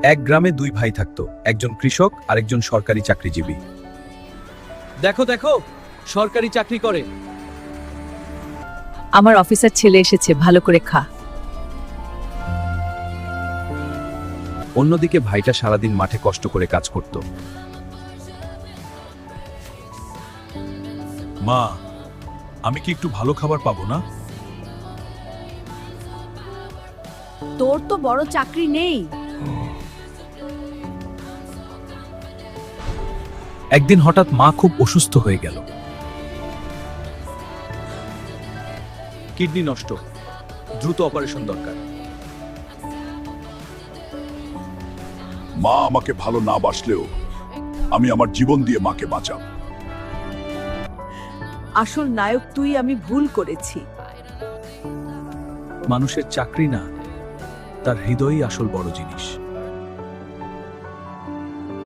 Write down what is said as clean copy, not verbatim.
এক গ্রামে দুই ভাই থাকতো, একজন কৃষক আর একজন সরকারি চাকরিজীবী। দেখো দেখো, সরকারি চাকরি করে। আমার অফিসার ছেলে এসেছে, ভালো করে খা। অন্যদিকে ভাইটা সারাদিন মাঠে কষ্ট করে কাজ করত। মা, আমি কি একটু ভালো খাবার পাবো না? তোর তো বড় চাকরি নেই। একদিন হঠাৎ মা খুব অসুস্থ হয়ে গেল। কিডনি নষ্ট, দ্রুত অপারেশন দরকার। মা আমাকে ভালো না বাসলেও আমি আমার জীবন দিয়ে মাকে বাঁচাব। আসল নায়ক তুই, আমি ভুল করেছি। মানুষের চাকরি না, তার হৃদয়ই আসল বড় জিনিস।